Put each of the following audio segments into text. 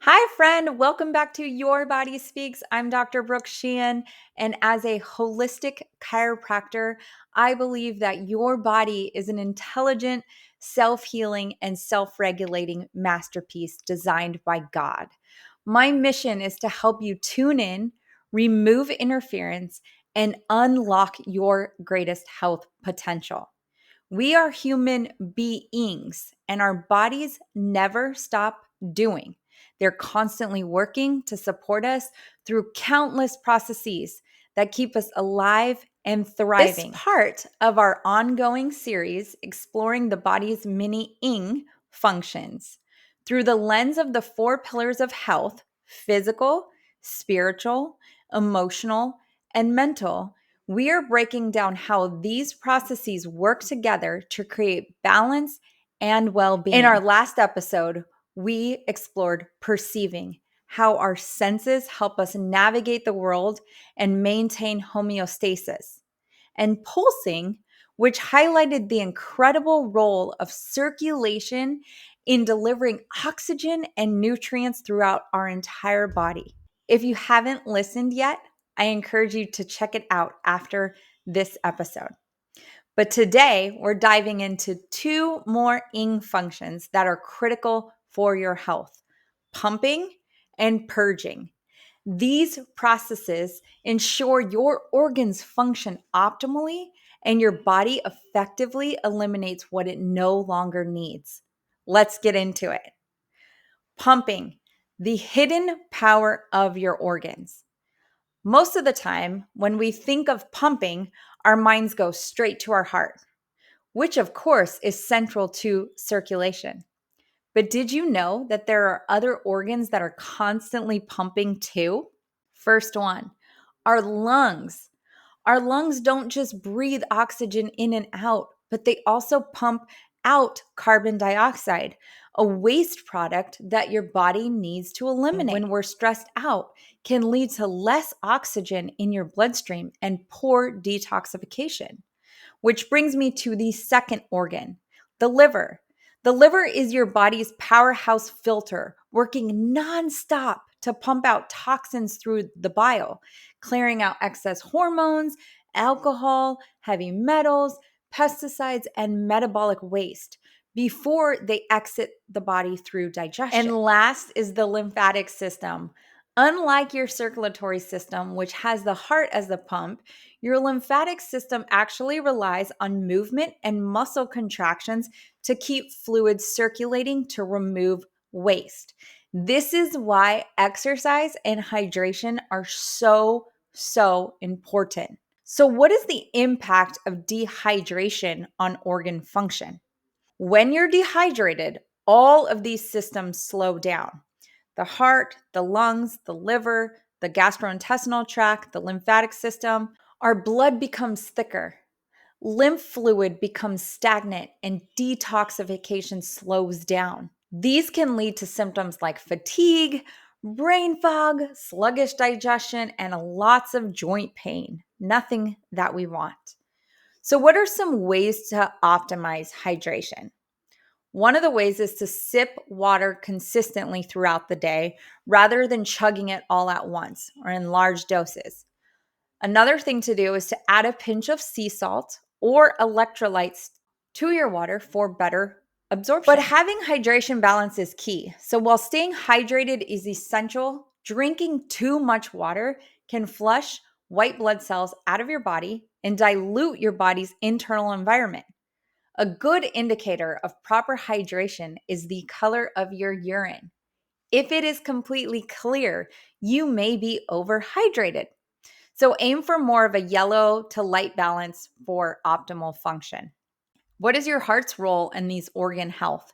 Hi, friend. Welcome back to Your Body Speaks. I'm Dr. Brook Sheehan, and as a holistic chiropractor, I believe that your body is an intelligent, self healing, and self regulating masterpiece designed by God. My mission is to help you tune in, remove interference, and unlock your greatest health potential. We are human beings, and our bodies never stop doing. They're constantly working to support us through countless processes that keep us alive and thriving. This part of our ongoing series exploring the body's many ing functions through the lens of the four pillars of health: physical, spiritual, emotional, and mental. We are breaking down how these processes work together to create balance and well being. In our last episode, we explored perceiving, how our senses help us navigate the world and maintain homeostasis, and pulsing, which highlighted the incredible role of circulation in delivering oxygen and nutrients throughout our entire body. If you haven't listened yet, I encourage you to check it out after this episode. But today, we're diving into two more ing functions that are critical for your health: pumping and purging. These processes ensure your organs function optimally and your body effectively eliminates what it no longer needs. Let's get into it. Pumping, the hidden power of your organs. Most of the time, when we think of pumping, our minds go straight to our heart, which of course is central to circulation. But did you know that there are other organs that are constantly pumping too? First one, our lungs. Our lungs don't just breathe oxygen in and out, but they also pump out carbon dioxide, a waste product that your body needs to eliminate. When we're stressed out, can lead to less oxygen in your bloodstream and poor detoxification. Which brings me to the second organ, the liver. The liver is your body's powerhouse filter, working nonstop to pump out toxins through the bile, clearing out excess hormones, alcohol, heavy metals, pesticides, and metabolic waste before they exit the body through digestion. And last is the lymphatic system. Unlike your circulatory system, which has the heart as the pump, your lymphatic system actually relies on movement and muscle contractions to keep fluids circulating to remove waste. This is why exercise and hydration are so important. So, what is the impact of dehydration on organ function? When you're dehydrated, all of these systems slow down: the heart, the lungs, the liver, the gastrointestinal tract, the lymphatic system. Our blood becomes thicker, lymph fluid becomes stagnant, and detoxification slows down. These can lead to symptoms like fatigue, brain fog, sluggish digestion, and lots of joint pain. Nothing that we want. So, what are some ways to optimize hydration? One of the ways is to sip water consistently throughout the day rather than chugging it all at once or in large doses. Another thing to do is to add a pinch of sea salt or electrolytes to your water for better absorption. But having hydration balance is key. So while staying hydrated is essential, drinking too much water can flush white blood cells out of your body and dilute your body's internal environment. A good indicator of proper hydration is the color of your urine. If it is completely clear, you may be overhydrated. So aim for more of a yellow to light balance for optimal function. What is your heart's role in these organ health?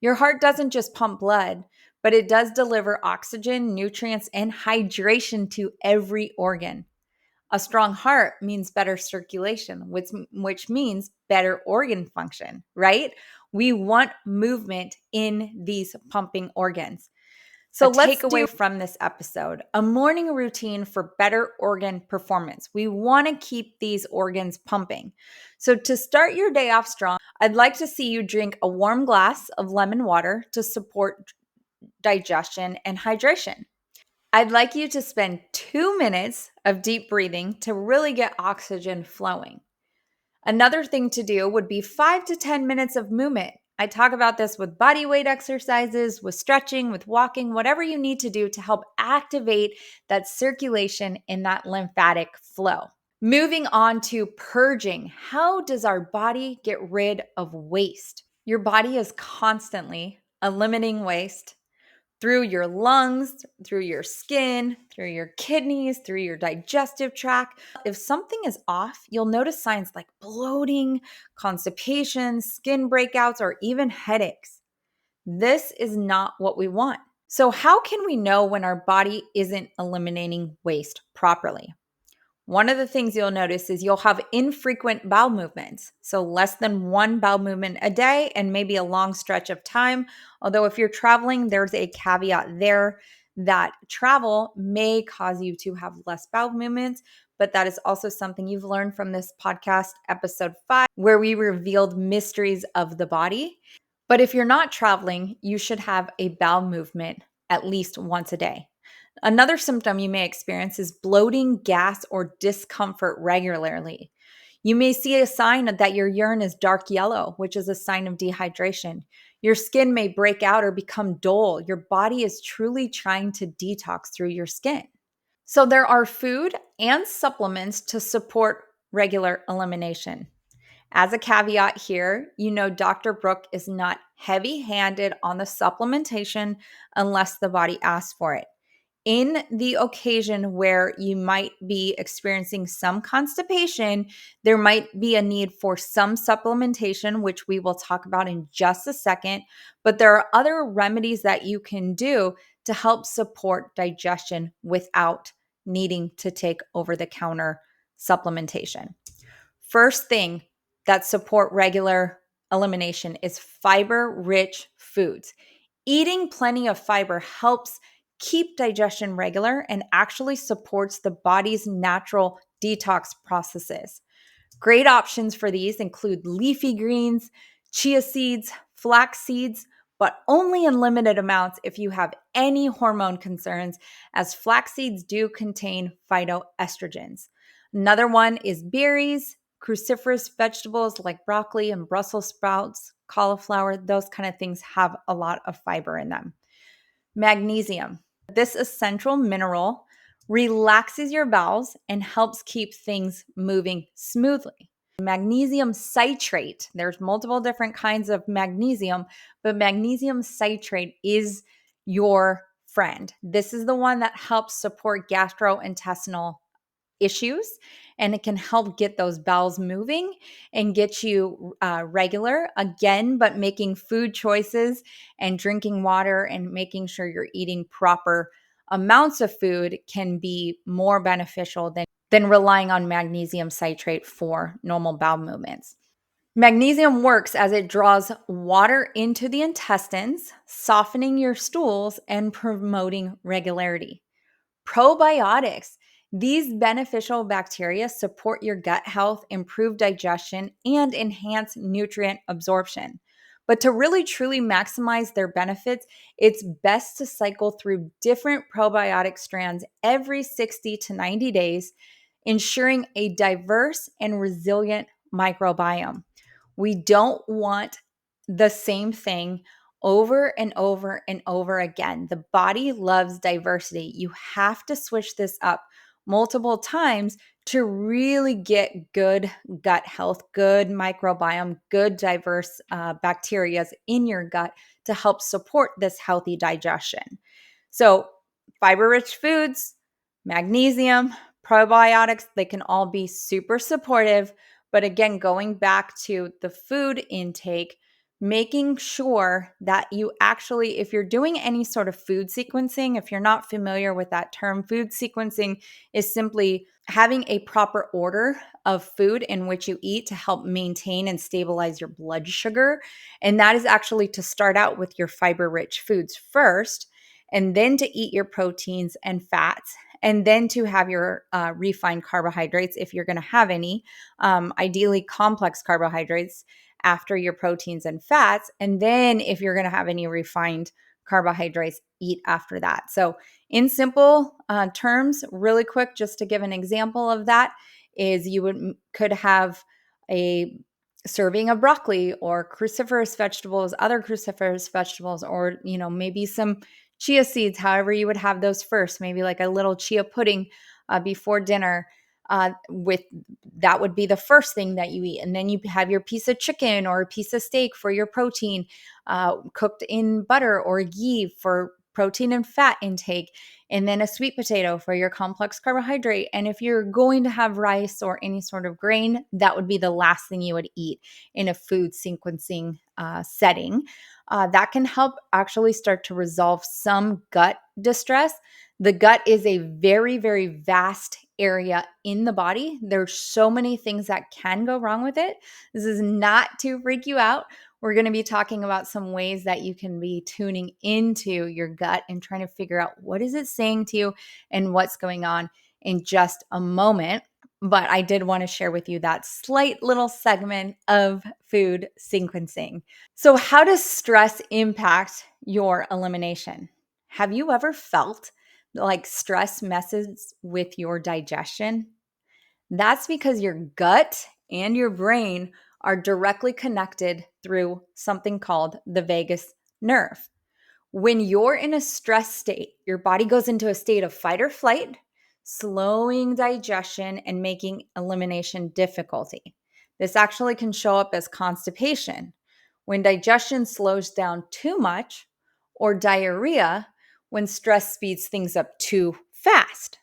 Your heart doesn't just pump blood, but it does deliver oxygen, nutrients, and hydration to every organ. A strong heart means better circulation, which means better organ function, right? We want movement in these pumping organs. So let's take away from this episode: a morning routine for better organ performance. We want to keep these organs pumping. So to start your day off strong, I'd like to see you drink a warm glass of lemon water to support digestion, and hydration. I'd like you to spend 2 minutes of deep breathing to really get oxygen flowing. Another thing to do would be 5 to 10 minutes of movement. I talk about this with body weight exercises, with stretching, with walking, whatever you need to do to help activate that circulation in that lymphatic flow. Moving on to purging. How does our body get rid of waste? Your body is constantly eliminating waste through your lungs, through your skin, through your kidneys, through your digestive tract. If something is off, you'll notice signs like bloating, constipation, skin breakouts, or even headaches. This is not what we want. So, how can we know when our body isn't eliminating waste properly? One of the things you'll notice is you'll have infrequent bowel movements. So less than one bowel movement a day and maybe a long stretch of time. Although if you're traveling, there's a caveat there that travel may cause you to have less bowel movements. But that is also something you've learned from this podcast, episode 5, where we revealed mysteries of the body. But if you're not traveling, you should have a bowel movement at least once a day. Another symptom you may experience is bloating, gas, or discomfort regularly. You may see a sign that your urine is dark yellow, which is a sign of dehydration. Your skin may break out or become dull. Your body is truly trying to detox through your skin. So, there are food and supplements to support regular elimination. As a caveat here, Dr. Brook is not heavy handed on the supplementation unless the body asks for it. In the occasion where you might be experiencing some constipation, there might be a need for some supplementation, which we will talk about in just a second. But there are other remedies that you can do to help support digestion without needing to take over the counter supplementation. First thing that support regular elimination is fiber-rich foods. Eating plenty of fiber helps keep digestion regular and actually supports the body's natural detox processes. Great options for these include leafy greens, chia seeds, flax seeds, but only in limited amounts if you have any hormone concerns, as flax seeds do contain phytoestrogens. Another one is berries, cruciferous vegetables like broccoli and Brussels sprouts, cauliflower, those kind of things have a lot of fiber in them. Magnesium. This essential mineral relaxes your bowels and helps keep things moving smoothly. Magnesium citrate. There's multiple different kinds of magnesium, but magnesium citrate is your friend. This is the one that helps support gastrointestinal issues, and it can help get those bowels moving and get you regular again, but making food choices and drinking water and making sure you're eating proper amounts of food can be more beneficial than relying on magnesium citrate for normal bowel movements. Magnesium works as it draws water into the intestines, softening your stools and promoting regularity. Probiotics. These beneficial bacteria support your gut health, improve digestion, and enhance nutrient absorption. But to really truly maximize their benefits, it's best to cycle through different probiotic strands every 60 to 90 days, ensuring a diverse and resilient microbiome. We don't want the same thing over and over and over again. The body loves diversity. You have to switch this up multiple times to really get good gut health, good microbiome, good diverse bacteria in your gut to help support this healthy digestion. So, fiber rich foods, magnesium, probiotics, they can all be super supportive. But again, going back to the food intake, making sure that you actually, if you're doing any sort of food sequencing, if you're not familiar with that term, food sequencing is simply having a proper order of food in which you eat to help maintain and stabilize your blood sugar. And that is actually to start out with your fiber-rich foods first, and then to eat your proteins and fats, and then to have your refined carbohydrates if you're going to have any, ideally complex carbohydrates after your proteins and fats. And then if you're going to have any refined carbohydrates, eat after that. So, in simple terms, really quick, just to give an example of that, is you could have a serving of broccoli or cruciferous vegetables, other cruciferous vegetables, or maybe some chia seeds, however you would have those first, maybe like a little chia pudding before dinner. With that would be the first thing that you eat, and then you have your piece of chicken or a piece of steak for your protein, cooked in butter or ghee for protein and fat intake, and then a sweet potato for your complex carbohydrate. And if you're going to have rice or any sort of grain, that would be the last thing you would eat in a food sequencing setting. That can help actually start to resolve some gut distress. The gut is a very, very vast area in the body. There's so many things that can go wrong with it. This is not to freak you out. We're going to be talking about some ways that you can be tuning into your gut and trying to figure out what is it saying to you and what's going on in just a moment. But I did want to share with you that slight little segment of food sequencing. So, how does stress impact your elimination? Have you ever felt like stress messes with your digestion? That's because your gut and your brain are directly connected through something called the vagus nerve. When you're in a stress state, your body goes into a state of fight or flight, slowing digestion and making elimination difficulty. This actually can show up as constipation when digestion slows down too much, or diarrhea when stress speeds things up too fast.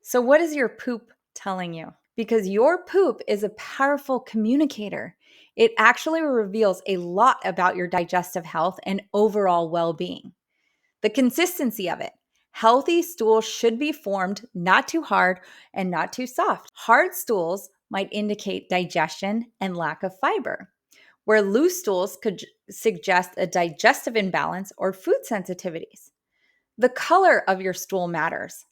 So, what is your poop telling you? Because your poop is a powerful communicator. It actually reveals a lot about your digestive health and overall well being. The consistency of it. Healthy stools should be formed not too hard and not too soft. Hard stools might indicate digestion and lack of fiber, where loose stools could suggest a digestive imbalance or food sensitivities. The color of your stool matters.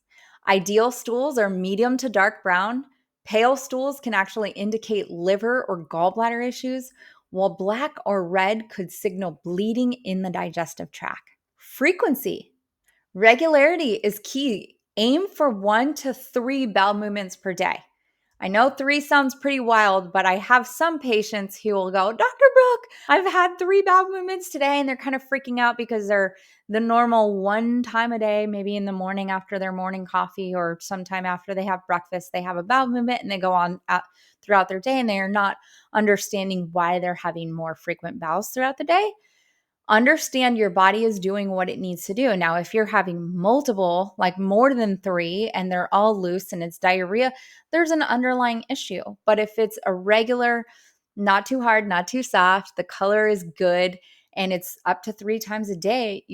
Ideal stools are medium to dark brown. Pale stools can actually indicate liver or gallbladder issues, while black or red could signal bleeding in the digestive tract. Frequency. Regularity is key. Aim for 1 to 3 bowel movements per day. I know 3 sounds pretty wild, but I have some patients who will go, Dr. Brooke, I've had 3 bowel movements today, and they're kind of freaking out because they're the normal 1 time a day, maybe in the morning after their morning coffee or sometime after they have breakfast, they have a bowel movement and they go on out throughout their day, and they are not understanding why they're having more frequent bowels throughout the day. Understand your body is doing what it needs to do. Now, if you're having multiple, like more than 3, and they're all loose and it's diarrhea, there's an underlying issue. But if it's a regular, not too hard, not too soft, the color is good, and it's up to 3 times a day,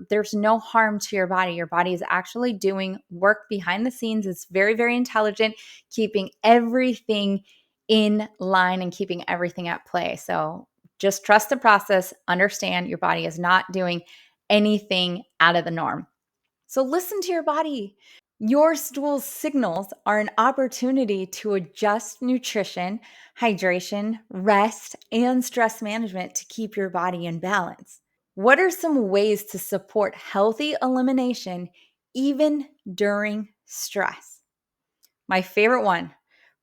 there's no harm to your body. Your body is actually doing work behind the scenes. It's very, very intelligent, keeping everything in line and keeping everything at play. So just trust the process. Understand your body is not doing anything out of the norm. So listen to your body. Your stool signals are an opportunity to adjust nutrition, hydration, rest, and stress management to keep your body in balance. What are some ways to support healthy elimination even during stress? My favorite one,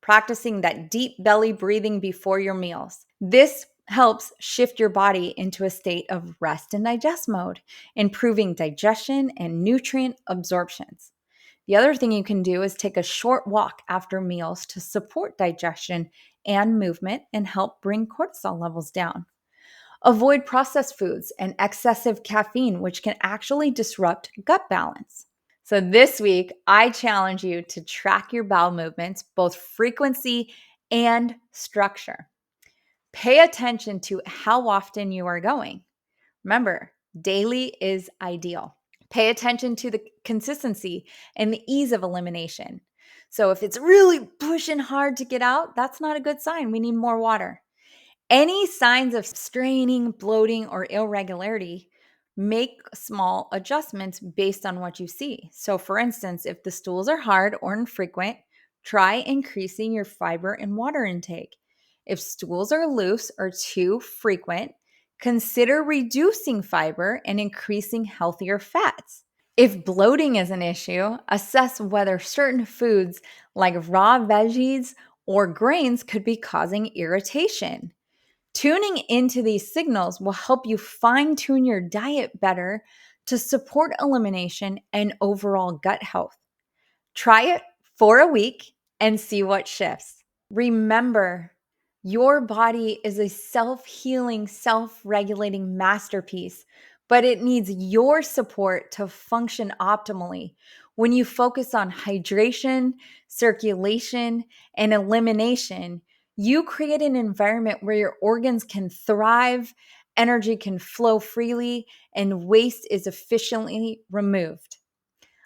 practicing that deep belly breathing before your meals. This helps shift your body into a state of rest and digest mode, improving digestion and nutrient absorptions. The other thing you can do is take a short walk after meals to support digestion and movement and help bring cortisol levels down. Avoid processed foods and excessive caffeine, which can actually disrupt gut balance. So this week, I challenge you to track your bowel movements, both frequency and structure. Pay attention to how often you are going. Remember, daily is ideal. Pay attention to the consistency and the ease of elimination. So if it's really pushing hard to get out, that's not a good sign. We need more water. Any signs of straining, bloating, or irregularity, make small adjustments based on what you see. So, for instance, if the stools are hard or infrequent, try increasing your fiber and water intake. If stools are loose or too frequent, Consider reducing fiber and increasing healthier fats. If bloating is an issue, assess whether certain foods like raw veggies or grains could be causing irritation. Tuning into these signals will help you fine tune your diet better to support elimination and overall gut health. Try it for a week and see what shifts. Remember, your body is a self healing, self regulating masterpiece, but it needs your support to function optimally. When you focus on hydration, circulation, and elimination, you create an environment where your organs can thrive, energy can flow freely, and waste is efficiently removed.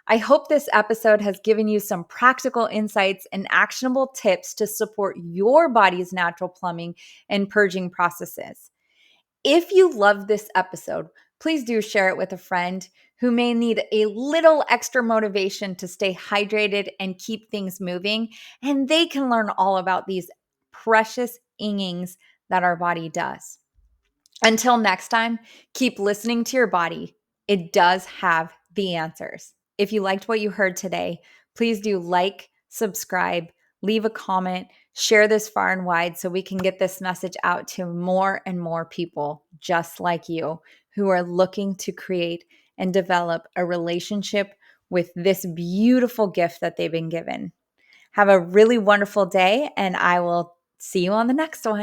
I hope this episode has given you some practical insights and actionable tips to support your body's natural plumbing and purging processes. If you love this episode, please do share it with a friend who may need a little extra motivation to stay hydrated and keep things moving, and they can learn all about these precious ingings that our body does. Until next time, keep listening to your body. It does have the answers. If you liked what you heard today, please do like, subscribe, leave a comment, share this far and wide so we can get this message out to more and more people just like you who are looking to create and develop a relationship with this beautiful gift that they've been given. Have a really wonderful day, and I will see you on the next one.